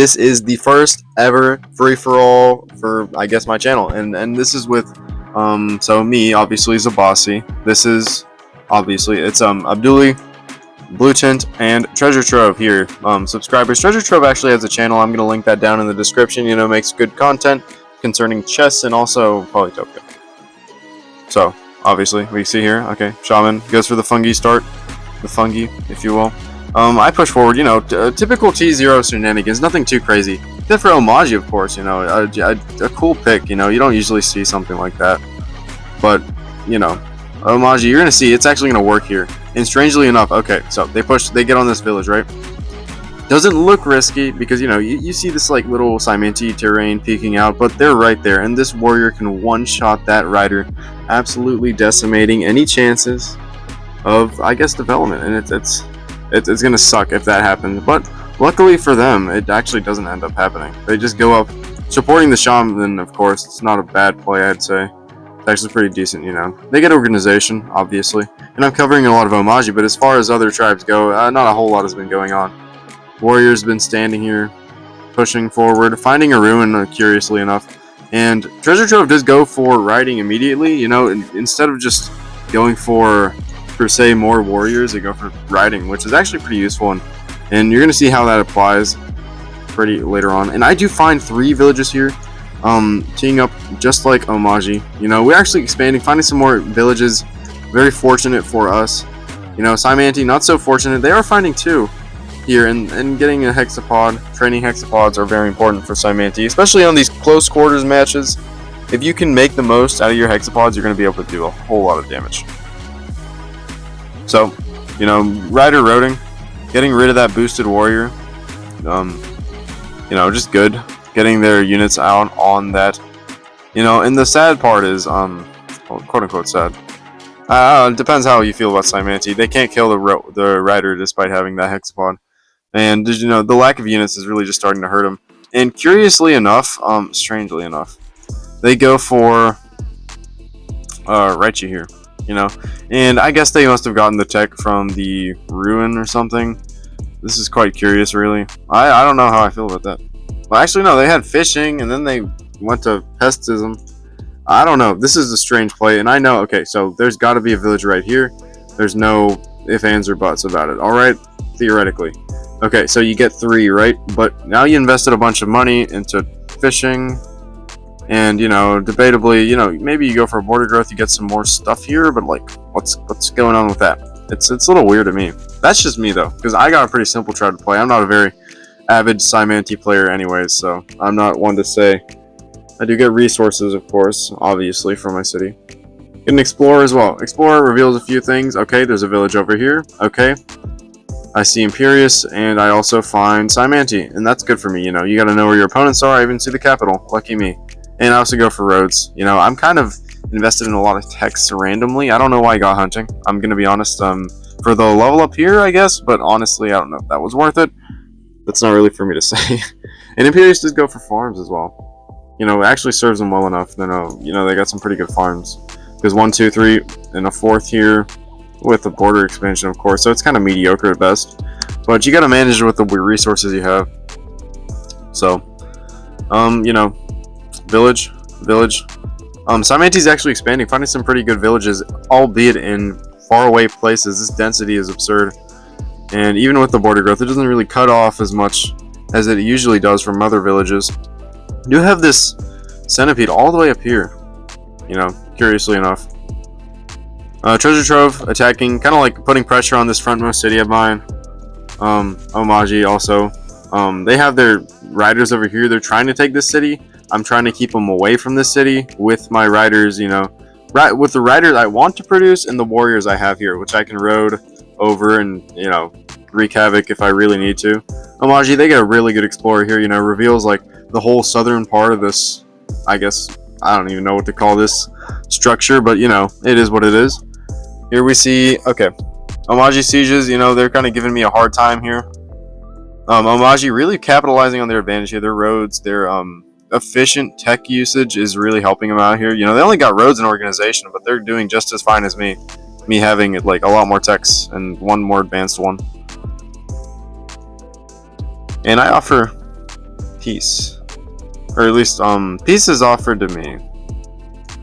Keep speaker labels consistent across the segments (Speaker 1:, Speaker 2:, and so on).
Speaker 1: This is the first ever free-for-all for, I guess, my channel, and this is with so me, obviously, Zabasi. This is obviously it's Abduli, Blue Tint, and Treasure Trove here. Subscribers. Treasure Trove actually has a channel. I'm gonna link that down in the description. You know, makes good content concerning chess and also Polytopia. So obviously we see here, okay, Shaman goes for the fungi start, the fungi, if you will. I push forward, you know, typical T0 shenanigans, nothing too crazy. Except for Omaji, of course, you know, a cool pick, you know, you don't usually see something like that. But, you know, Omaji, you're going to see, it's actually going to work here. And strangely enough, okay, so they get on this village, right? Doesn't look risky, because, you know, you see this, like, little Cymenti terrain peeking out, but they're right there, and this warrior can one-shot that rider, absolutely decimating any chances of, I guess, development, and it's gonna suck if that happens, but luckily for them, it actually doesn't end up happening. They just go up, supporting the shaman, of course, it's not a bad play, I'd say. It's actually pretty decent, you know. They get organization, obviously, and I'm covering a lot of Omaji, but as far as other tribes go, not a whole lot has been going on. Warrior's been standing here, pushing forward, finding a ruin, curiously enough, and Treasure Trove does go for riding immediately, you know, instead of just going for per se more warriors, they go for riding, which is actually pretty useful, and you're gonna see how that applies pretty later on. And I do find 3 villages here, teeing up just like Omaji. You know, we're actually expanding, finding some more villages. Very fortunate for us. You know, Cymenti not so fortunate. They are finding 2 here, and getting a hexapod. Training hexapods are very important for Cymenti, especially on these close quarters matches. If you can make the most out of your hexapods, you're gonna be able to do a whole lot of damage. So, you know, rider roading, getting rid of that boosted warrior, you know, just good. Getting their units out on that, you know, and the sad part is, well, quote unquote sad. It depends how you feel about Cymenti. They can't kill the rider despite having that hexapod, and you know, the lack of units is really just starting to hurt them. And curiously enough, strangely enough, they go for Raichi here. You know, and I guess they must have gotten the tech from the ruin or something. This is quite curious, really. I don't know how I feel about that. Well, actually, no, they had fishing, and then they went to pestism. I don't know. This is a strange play, and I know, okay, so there's got to be a village right here. There's no ifs, ands, or buts about it. All right, theoretically. Okay, so you get 3, right? But now you invested a bunch of money into fishing. And, you know, debatably, you know, maybe you go for a border growth, you get some more stuff here, but, like, what's going on with that? It's a little weird to me. That's just me, though, because I got a pretty simple try to play. I'm not a very avid Cymenti player anyways, so I'm not one to say. I do get resources, of course, obviously, from my city. Get an Explorer as well. Explorer reveals a few things. Okay, there's a village over here. Okay. I see Imperius, and I also find Cymenti, and that's good for me, you know. You gotta know where your opponents are. I even see the capital. Lucky me. And I also go for roads. You know, I'm kind of invested in a lot of techs randomly. I don't know why I got hunting. I'm going to be honest. For the level up here, I guess. But honestly, I don't know if that was worth it. That's not really for me to say. And Imperius does go for farms as well. You know, it actually serves them well enough. You know, they got some pretty good farms. There's 1, 2, 3, and a 4th here. With the border expansion, of course. So it's kind of mediocre at best. But you got to manage it with the resources you have. So, you know, village. Cymenti's actually expanding, finding some pretty good villages, albeit in faraway places. This density is absurd, and even with the border growth, it doesn't really cut off as much as it usually does from other villages. You do have this centipede all the way up here, you know, curiously enough. Treasure Trove attacking, kind of like putting pressure on this frontmost city of mine. Omaji also, they have their riders over here. They're trying to take this city. I'm trying to keep them away from the city with my riders, you know, with the riders I want to produce and the warriors I have here, which I can road over and, you know, wreak havoc if I really need to. Omaji, they get a really good explorer here, you know, reveals like the whole southern part of this, I guess, I don't even know what to call this structure, but, you know, it is what it is. Here we see, okay, Omaji sieges, you know, they're kind of giving me a hard time here. Omaji really capitalizing on their advantage here, their roads, their, efficient tech usage is really helping them out here. You know, they only got roads and organization, but they're doing just as fine as me. Me having like a lot more techs and one more advanced one. And I offer peace, or at least peace is offered to me,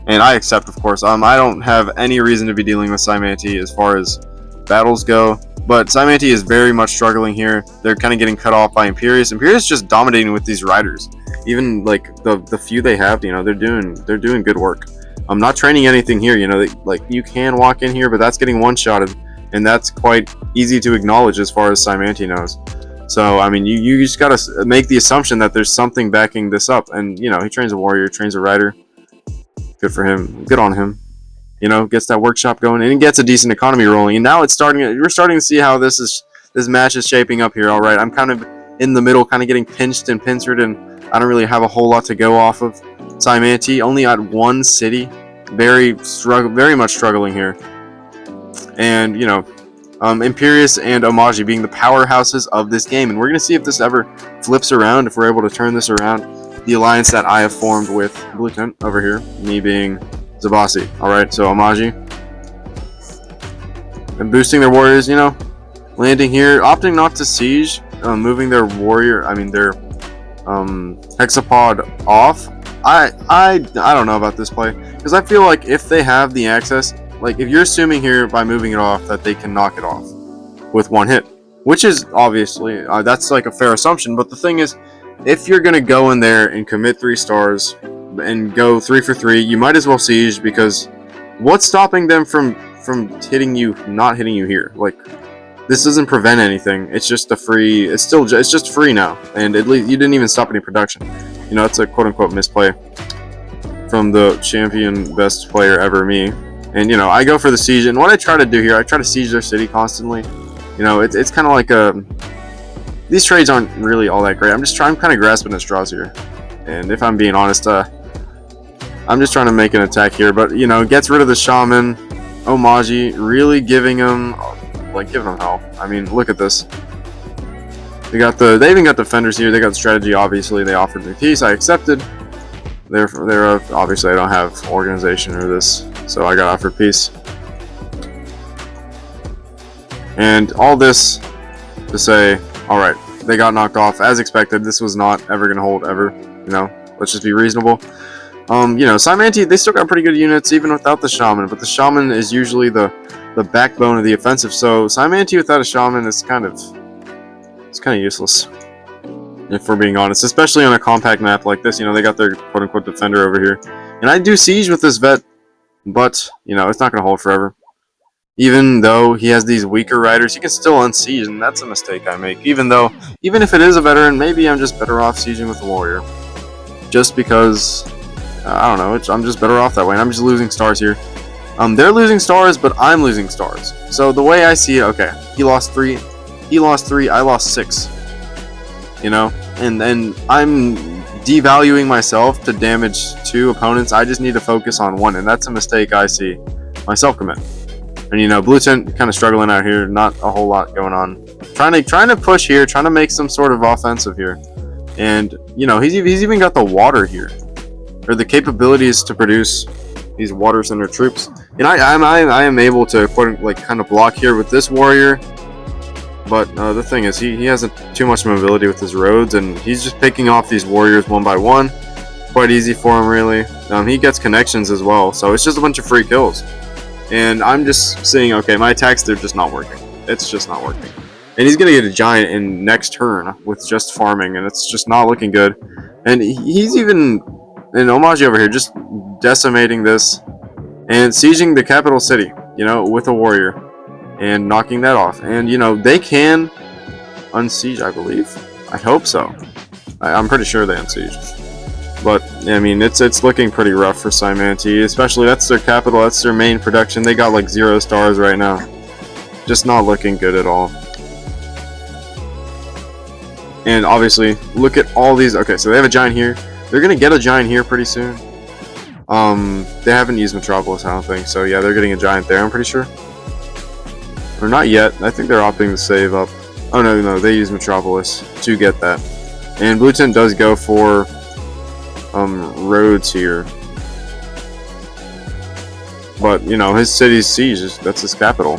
Speaker 1: and I accept, of course. I don't have any reason to be dealing with Cymanti as far as battles go, but Cymanti is very much struggling here. They're kind of getting cut off by Imperius. Imperius just dominating with these riders. Even like the few they have, you know, they're doing good work. I'm not training anything here, you know. Like you can walk in here, but that's getting one-shotted, and that's quite easy to acknowledge as far as Cymanti knows. So I mean, you just gotta make the assumption that there's something backing this up, and you know, he trains a warrior, trains a rider. Good for him. Good on him. You know, gets that workshop going, and he gets a decent economy rolling. And now it's starting. We're starting to see how this match is shaping up here. All right, I'm kind of in the middle, kind of getting pinched and pincered, and I don't really have a whole lot to go off of. Cymanti only at one city, very much struggling here. And you know, Imperius and Omaji being the powerhouses of this game, and we're gonna see if this ever flips around, if we're able to turn this around. The alliance that I have formed with Blue Tent over here, me being Zabasi. Alright, so Omaji. And boosting their warriors, you know, landing here, opting not to siege, moving their warrior, their hexapod off. I don't know about this play, because I feel like if they have the access, like if you're assuming here by moving it off that they can knock it off with one hit, which is obviously, that's like a fair assumption, but the thing is, if you're going to go in there and commit 3 stars and go 3 for 3, you might as well siege, because what's stopping them from not hitting you here? Like, this doesn't prevent anything. It's just a free, it's just free now, and at least you didn't even stop any production. You know, it's a quote-unquote misplay from the champion best player ever, me. And you know, I go for the siege, and what I try to do here, I try to siege their city constantly. You know, it's kind of like these trades aren't really all that great. I'm kind of grasping at straws here. And if I'm being honest, I'm just trying to make an attack here. But, you know, gets rid of the shaman. Omaji really giving him hell. I mean, look at this. They even got defenders here. They got strategy, obviously. They offered me peace. I accepted. They're obviously I don't have organization or this, so I got offered peace. And all this to say, alright, they got knocked off as expected. This was not ever going to hold ever, you know. Let's just be reasonable. You know, Cymanti, they still got pretty good units even without the shaman, but the shaman is usually the backbone of the offensive. So Cymanti without a shaman is kind of useless, if we're being honest, especially on a compact map like this. You know, they got their quote-unquote defender over here, and I do siege with this vet, but you know, it's not going to hold forever. Even though he has these weaker riders, he can still unsiege, and that's a mistake I make. Even if it is a veteran, maybe I'm just better off sieging with a warrior. Just because, I don't know, I'm just better off that way, and I'm just losing stars here. They're losing stars, but I'm losing stars. So the way I see it, okay, he lost 3, I lost 6. You know, and I'm devaluing myself to damage 2 opponents. I just need to focus on 1, and that's a mistake I see myself commit. And you know, Blue Tent kind of struggling out here, not a whole lot going on. Trying to push here, trying to make some sort of offensive here. And you know, he's even got the water here, or the capabilities to produce these water center troops. And I am able to kind of block here with this warrior. But the thing is, he hasn't too much mobility with his roads, and he's just picking off these warriors one by one. Quite easy for him, really. He gets connections as well, so it's just a bunch of free kills. And I'm just seeing, okay, my attacks, they're just not working. It's just not working. And he's going to get a giant in next turn with just farming, and it's just not looking good. And he's even, in Omaji over here, just decimating this and sieging the capital city, you know, with a warrior. And knocking that off. And, you know, they can unsiege, I believe. I hope so. I'm pretty sure they unsiege. But, I mean, it's looking pretty rough for Cymanti. Especially, that's their capital, that's their main production. They got like 0 stars right now. Just not looking good at all. And obviously, look at all these. Okay, so they have a giant here. They're going to get a giant here pretty soon. They haven't used Metropolis, I don't think. So, yeah, they're getting a giant there, I'm pretty sure. Or not yet. I think they're opting to save up. Oh, no, they use Metropolis to get that. And Blue Tent does go for roads here. But, you know, his city's siege, that's his capital.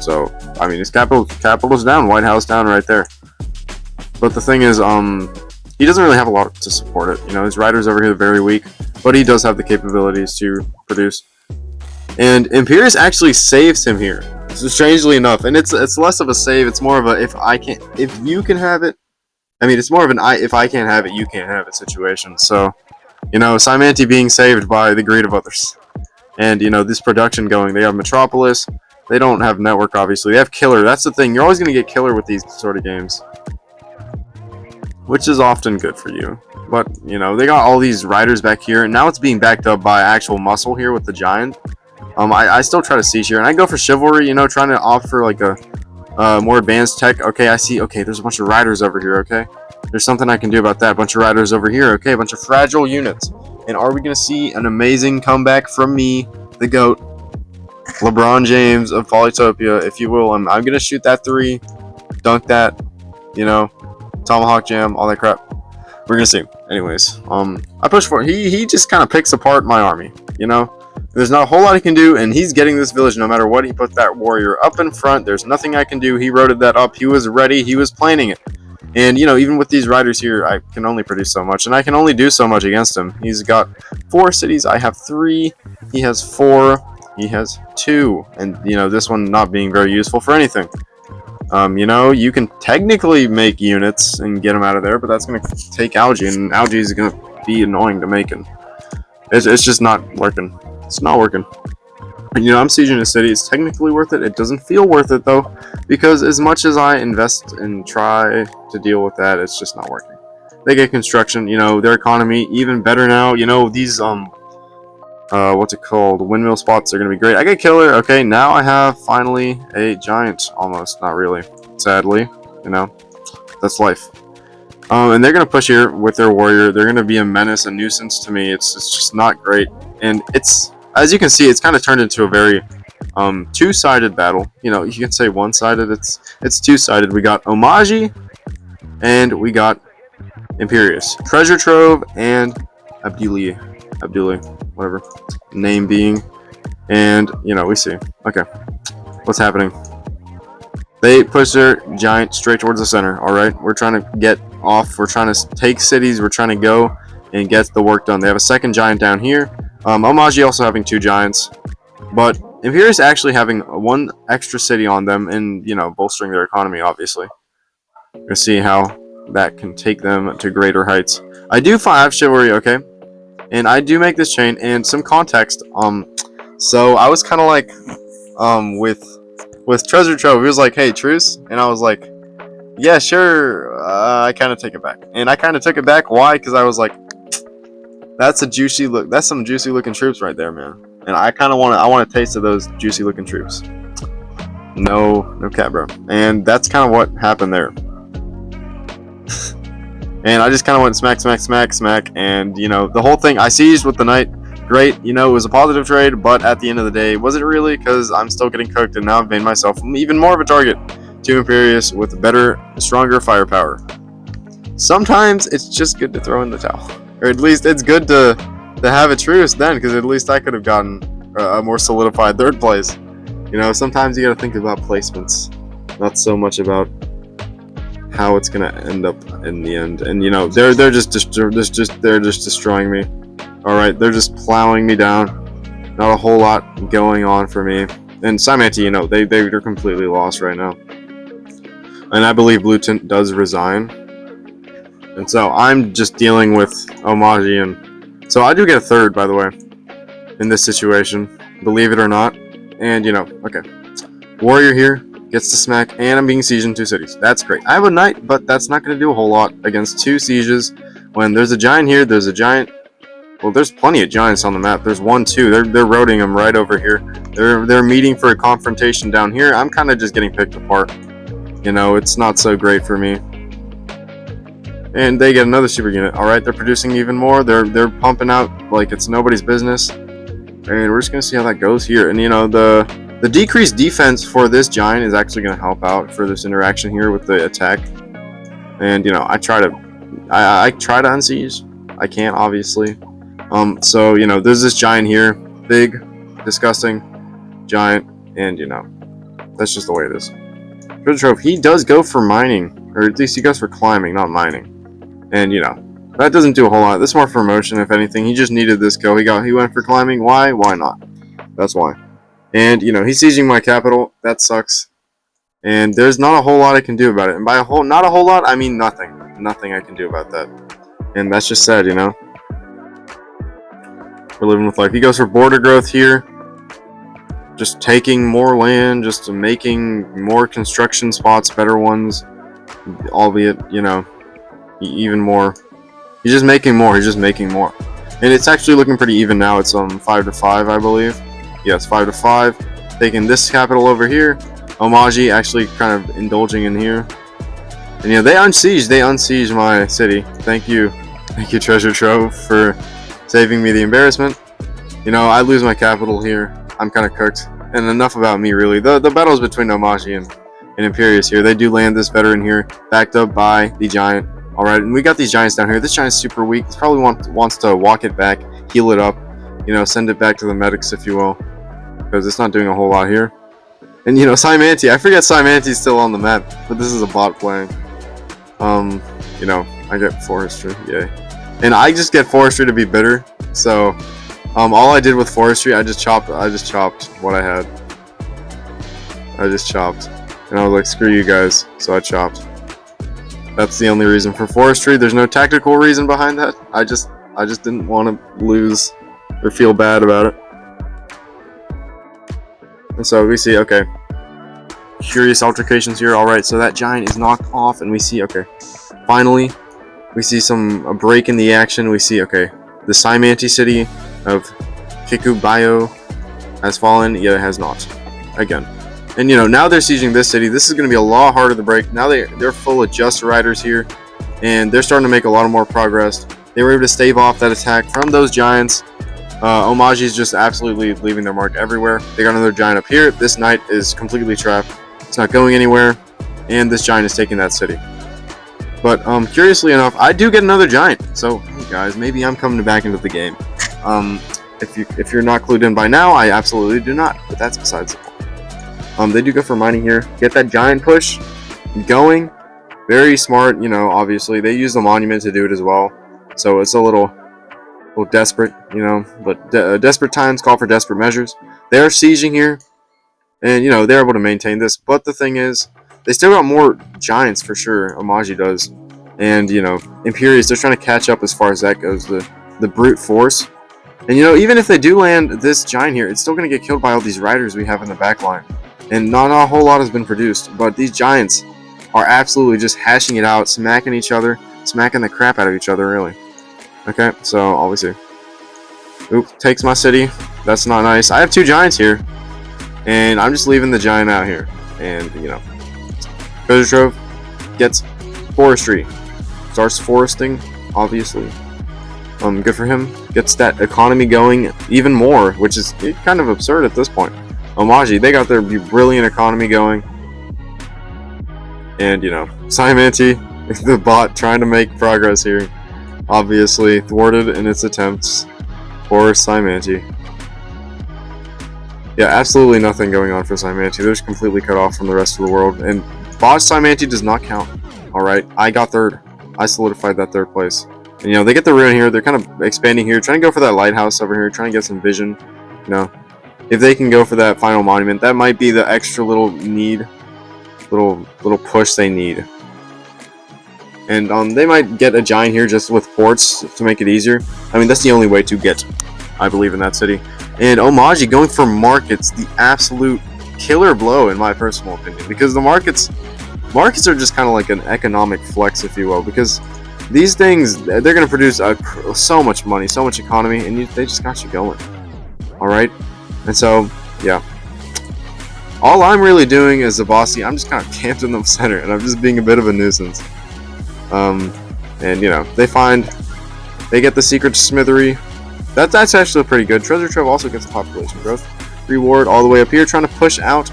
Speaker 1: So, I mean, his capital's down, White House down right there. But the thing is, he doesn't really have a lot to support it. You know, his riders over here are very weak, but he does have the capabilities to produce. And Imperius actually saves him here, so strangely enough. And it's less of a save, it's more of a if you can have it. I mean, it's more of an if I can't have it, you can't have it situation. So, you know, Symanti being saved by the greed of others. And, you know, this production going. They have Metropolis. They don't have Network, obviously. They have Killer. That's the thing. You're always going to get Killer with these sort of games, which is often good for you. But, you know, they got all these riders back here, and now it's being backed up by actual muscle here with the Giant. I still try to siege here, and I go for Chivalry, you know, trying to offer, like, a more advanced tech. Okay, I see. Okay, there's a bunch of riders over here, okay? There's something I can do about that. A bunch of riders over here, okay? A bunch of fragile units. And are we going to see an amazing comeback from me, the GOAT, LeBron James of Polytopia, if you will? I'm going to shoot that 3, dunk that, you know, Tomahawk Jam, all that crap. We're going to see. Anyways, I push for it. He just kind of picks apart my army, you know? There's not a whole lot he can do, and he's getting this village no matter what. He put that warrior up in front. There's nothing I can do. He roaded that up. He was ready. He was planning it. And, you know, even with these riders here, I can only produce so much, and I can only do so much against him. He's got 4 cities. I have 3. He has 4. He has 2. And, you know, this one not being very useful for anything. You know, you can technically make units and get them out of there, but that's going to take algae, and algae is going to be annoying to make. And it's just not working. It's not working. And, you know, I'm sieging a city. It's technically worth it. It doesn't feel worth it, though, because as much as I invest and try to deal with that, it's just not working. They get construction, you know, their economy even better now. You know, these, what's it called? Windmill spots are going to be great. I get Killer. Okay, now I have finally a Giant, almost. Not really, sadly, you know, that's life. And they're going to push here with their warrior. They're going to be a menace, a nuisance to me. It's just not great. And it's, as you can see, it's kind of turned into a very two-sided battle. You know, you can say one-sided. It's two-sided. We got Omaji and we got Imperius. Treasure Trove and Abduli, whatever name being. And, you know, we see. Okay, what's happening? They push their Giant straight towards the center. All right, we're trying to get off. We're trying to take cities. We're trying to go and get the work done. They have a second Giant down here. Omaji also having 2 Giants, but Imperius actually having 1 extra city on them and, you know, bolstering their economy, obviously. We'll see how that can take them to greater heights. I do have Chivalry, okay, and I do make this chain, and some context, so I was kind of like, with Treasure Trove, he was like, hey, truce, and I was like, yeah, sure, I kind of take it back, and I kind of took it back. Why? Because I was like, that's a juicy look. That's some juicy looking troops right there, man. And I kind of want a taste of those juicy looking troops. No cap, bro. And that's kind of what happened there. And I just kind of went smack. And, you know, the whole thing, I sieged with the knight. Great. You know, it was a positive trade, but at the end of the day, was it really? Because I'm still getting cooked, and now I've made myself even more of a target to Imperius with better, stronger firepower. Sometimes it's just good to throw in the towel. Or at least it's good to have a truce then, because at least I could have gotten a more solidified 3rd place. You know, sometimes you got to think about placements, not so much about how it's gonna end up in the end. And, you know, they're just destroying me. All right, they're just plowing me down. Not a whole lot going on for me. And Symanti, you know, they're completely lost right now. And I believe Blue Tint does resign. And so I'm just dealing with Omaji, and so I do get a 3rd, by the way, in this situation, believe it or not. And, you know, okay, warrior here gets to smack, and I'm being sieged in 2 cities. That's great. I have a knight, but that's not going to do a whole lot against 2 sieges. When there's a Giant here, there's a Giant. Well, there's plenty of Giants on the map. There's 1, 2. They're roading them right over here. They're meeting for a confrontation down here. I'm kind of just getting picked apart. You know, it's not so great for me. And they get another super unit. All right, they're producing even more. They're pumping out like it's nobody's business. And we're just gonna see how that goes here. And, you know, the decreased defense for this Giant is actually gonna help out for this interaction here with the attack. And, you know, I try to unsiege. I can't, obviously. So, you know, there's this Giant here, big, disgusting Giant, and, you know, that's just the way it is. Treasure Trove, he does go for mining, or at least he goes for climbing, not mining. And that doesn't do a whole lot. This is more for motion, if anything. He just needed this kill. He went for climbing. Why? Why not? That's why. And he's sieging my capital. That sucks. And there's not a whole lot I can do about it. And by not a whole lot, I mean nothing. Nothing I can do about that. And that's just sad, We're living with life. He goes for border growth here. Just taking more land, just making more construction spots, better ones. Albeit, even more. He's just making more. He's just making more. And it's actually looking pretty even now. It's 5-5, I believe. Yes, 5-5. Taking this capital over here. Omaji actually kind of indulging in here. And they unsiege my city. Thank you, Treasure Trove, for saving me the embarrassment. I lose my capital here. I'm kind of cooked. And enough about me, really. The battles between Omaji and Imperius here. They do land this veteran here, backed up by the giant. Alright, and we got these giants down here. This giant's super weak. He probably wants to walk it back, heal it up, send it back to the medics, if you will. Because it's not doing a whole lot here. And, Cymanti. I forget Cymanti's still on the map, but this is a bot playing. I get forestry, yay. And I just get forestry to be bitter, so all I did with forestry, I just chopped what I had. I just chopped. And I was like, screw you guys, so I chopped. That's the only reason for forestry. There's no tactical reason behind that. I just didn't want to lose or feel bad about it. And so we see, okay, curious altercations here. Alright, so that giant is knocked off, and we see, okay, finally, we see a break in the action. We see, okay, the Cymanti city of Kikubayo has fallen, yet it has not. Again. And now they're sieging this city. This is going to be a lot harder to break. Now they're full of just riders here, and they're starting to make a lot more progress. They were able to stave off that attack from those giants. Omaji is just absolutely leaving their mark everywhere. They got another giant up here. This knight is completely trapped. It's not going anywhere, and this giant is taking that city. But curiously enough, I do get another giant. So hey guys, maybe I'm coming back into the game. If you're not clued in by now, I absolutely do not. But that's besides the point. They do go for mining here. Get that giant push going. Very smart, obviously. They use the monument to do it as well. So it's a little desperate, But desperate times call for desperate measures. They are sieging here. And, they're able to maintain this. But the thing is, they still got more giants for sure. Omaji does. And, Imperius, they're trying to catch up as far as that goes. The brute force. And, even if they do land this giant here, it's still going to get killed by all these riders we have in the back line. And not a whole lot has been produced, but these giants are absolutely just hashing it out, smacking each other, smacking the crap out of each other, really. Okay, so obviously, oop, takes my city. That's not nice. I have two giants here, and I'm just leaving the giant out here. And Treasure Trove gets forestry, starts foresting, obviously. Good for him. Gets that economy going even more, which is kind of absurd at this point. Omaji, they got their brilliant economy going. And, Cymanti, the bot, trying to make progress here. Obviously, thwarted in its attempts. Poor Cymanti. Yeah, absolutely nothing going on for Cymanti. They're just completely cut off from the rest of the world. And boss Cymanti does not count. Alright, I got third. I solidified that third place. And, they get the ruin here. They're kind of expanding here. Trying to go for that lighthouse over here. Trying to get some vision. If they can go for that final monument, that might be the extra little need, little push they need. And they might get a giant here just with ports to make it easier. I mean, that's the only way to get, I believe, in that city. And Omaji going for markets, the absolute killer blow in my personal opinion, because the markets are just kind of like an economic flex, if you will, because these things, they're going to produce so much money, so much economy, and they just got you going. All right. And so, yeah. All I'm really doing as a bossy, I'm just kind of camped in the center, and I'm just being a bit of a nuisance. And, they get the secret smithery. That's actually pretty good. Treasure Trove also gets the population growth reward all the way up here, trying to push out.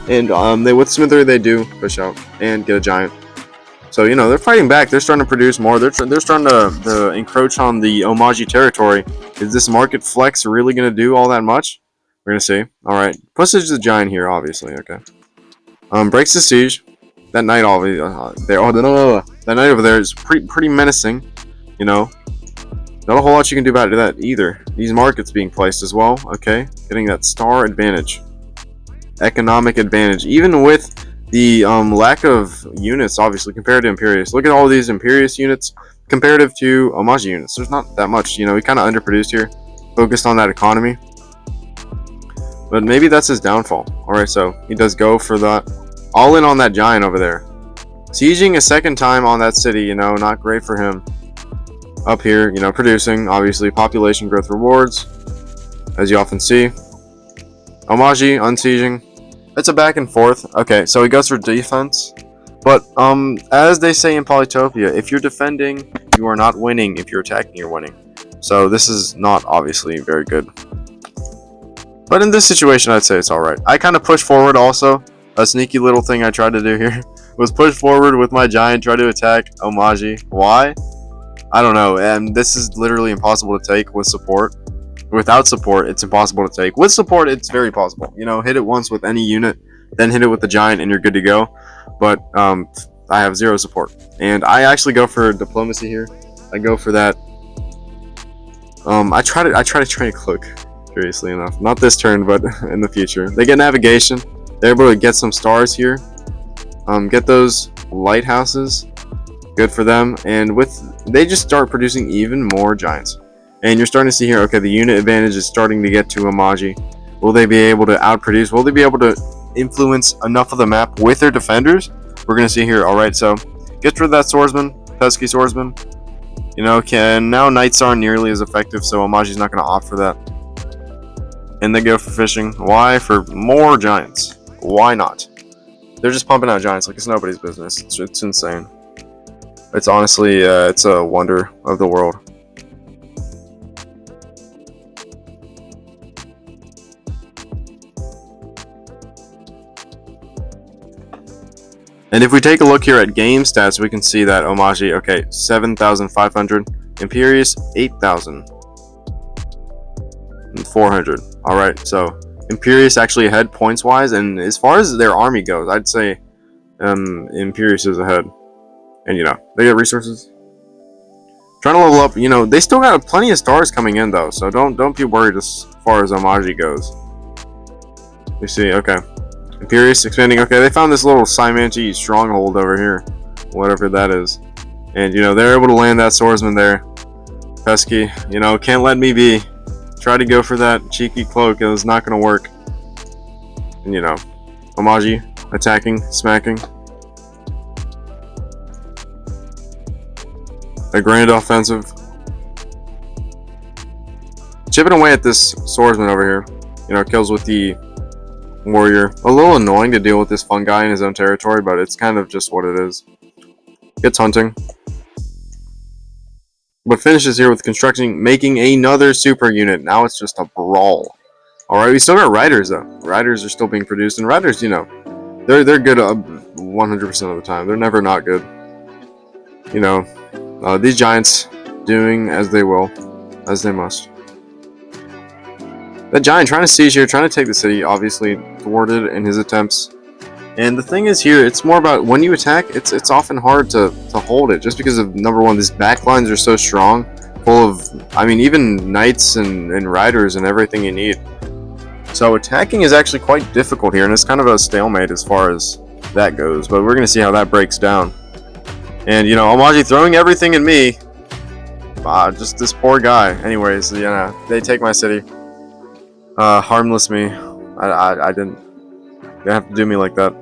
Speaker 1: And, with smithery, they do push out and get a giant. So, they're fighting back. They're starting to produce more. They're starting to encroach on the Omaji territory. Is this market flex really going to do all that much? We're going to see. Alright. Pushes the giant here, obviously. Okay. Breaks the siege. that knight that knight over there is pretty menacing. You know, not a whole lot you can do about that either. These markets being placed as well. Okay, getting that star advantage, economic advantage, even with the lack of units, obviously compared to Imperius. Look at all these Imperius units comparative to Omaji units. There's not that much. You know, he kind of underproduced here, focused on that economy. But maybe that's his downfall. Alright, so he does go for that. All in on that giant over there. Sieging a second time on that city, you know, not great for him. Up here, you know, producing, obviously, population growth rewards, as you often see. Omaji, unsieging. It's a back and forth. Okay, so he goes for defense. But, as they say in Polytopia, if you're defending, you are not winning. If you're attacking, you're winning. So this is not, obviously, very good. But in this situation, I'd say it's alright. I kind of push forward also. A sneaky little thing I tried to do here was push forward with my giant, try to attack Omaji. Why? I don't know. And this is literally impossible to take with support. Without support, it's impossible to take. With support, it's very possible. You know, hit it once with any unit, then hit it with the giant, and you're good to go. But I have 0 support. And I actually go for diplomacy here. I go for that. I try to train cloak. Curiously enough, not this turn, but in the future. They get navigation. They're able to get some stars here. Get those lighthouses. Good for them. And they just start producing even more giants. And you're starting to see here. Okay, the unit advantage is starting to get to Omaji. Will they be able to outproduce? Will they be able to influence enough of the map with their defenders? We're gonna see here. All right, so get rid of that swordsman, pesky swordsman. You know, now knights aren't nearly as effective, so Omaji's not gonna opt for that. And they go for fishing. Why? For more giants. Why not? They're just pumping out giants like it's nobody's business. It's insane. It's honestly, it's a wonder of the world. And if we take a look here at game stats, we can see that Omaji, okay, 7,500. Imperius, 8,400. Alright, so Imperius actually ahead points wise, and as far as their army goes, I'd say Imperius is ahead. And you know, they get resources. Trying to level up, you know, they still got plenty of stars coming in though, so don't be worried as far as Omaji goes. We see, okay. Imperius expanding, okay, they found this little Simanti stronghold over here. Whatever that is. And you know, they're able to land that swordsman there. Pesky, you know, can't let me be. Try to go for that cheeky cloak, it was not going to work. And you know, Omaji attacking, smacking. A grand offensive. Chipping away at this swordsman over here. You know, kills with the warrior. A little annoying to deal with this fungi in his own territory, but it's kind of just what it is. Gets hunting. But finishes here with constructing, making another super unit. Now it's just a brawl. Alright, we still got riders though. Riders are still being produced, and riders, you know, they're good 100% of the time. They're never not good. You know, these giants doing as they will, as they must. That giant trying to siege here, trying to take the city, obviously thwarted in his attempts. And the thing is here, it's more about when you attack, it's often hard to hold it, just because of, number one, these backlines are so strong, full of, I mean, even knights and riders and everything you need. So attacking is actually quite difficult here, and it's kind of a stalemate as far as that goes, but we're going to see how that breaks down. And, you know, Omaji throwing everything at me. Just this poor guy. Anyways, you know, they take my city. Harmless me. I didn't. They have to do me like that.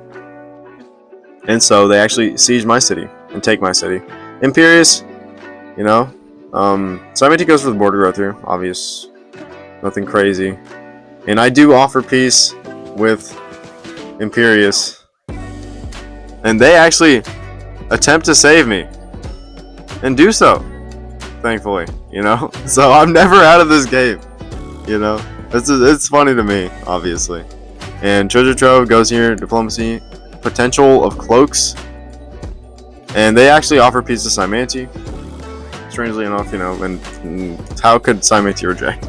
Speaker 1: And so they actually siege my city and take my city. Imperius, you know, Simanti goes for the border growth here. Obvious, nothing crazy. And I do offer peace with Imperius, and they actually attempt to save me, and do so, thankfully. You know, so I'm never out of this game. You know, it's funny to me, obviously. And treasure trove goes here, diplomacy, potential of cloaks, and they actually offer peace to Simanti. Strangely enough, you know, and how could Simanti reject?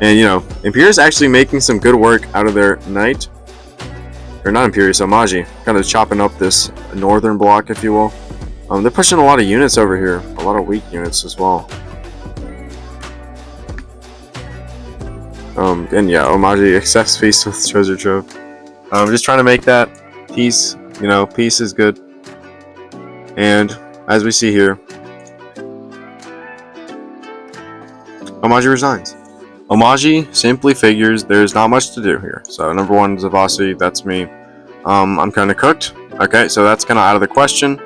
Speaker 1: And you know, Imperius actually making some good work out of their knight. or not Imperius, Omaji, kind of chopping up this northern block, if you will. They're pushing a lot of units over here, a lot of weak units as well. And yeah, Omaji accepts peace with treasure trove. Just trying to make that peace. You know, peace is good. And as we see here, Omaji resigns. Omaji simply figures there's not much to do here. So number one, Zavasi, that's me. I'm kind of cooked. Okay, so that's kind of out of the question.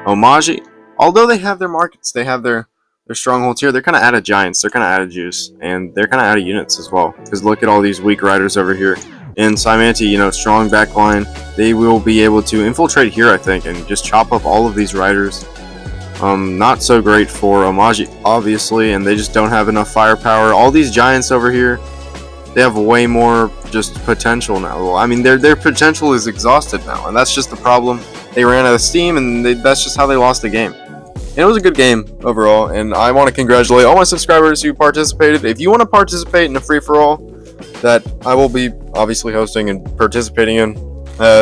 Speaker 1: Omaji, although they have their markets, they have their strongholds here, they're kind of out of giants, they're kind of out of juice, and they're kind of out of units as well. Because look at all these weak riders over here. In Saimanti, you know, strong backline, they will be able to infiltrate here, I think, and just chop up all of these riders. Not so great for Omaji, obviously, and they just don't have enough firepower. All these giants over here, they have way more just potential now. Well, I mean, their potential is exhausted now, and that's just the problem. They ran out of steam, and that's just how they lost the game. And it was a good game overall, and I want to congratulate all my subscribers who participated. If you want to participate in a free-for-all that I will be obviously hosting and participating in,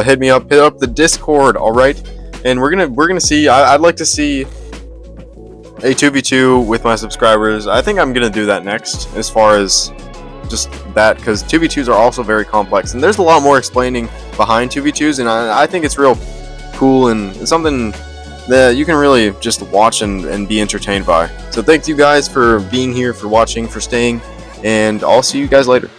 Speaker 1: hit me up, hit up the Discord, alright? And we're gonna see, I'd like to see a 2v2 with my subscribers. I think I'm gonna do that next, as far as just that, because 2v2s are also very complex, and there's a lot more explaining behind 2v2s, and I think it's real cool and something that you can really just watch and be entertained by. So thank you guys for being here, for watching, for staying, and I'll see you guys later.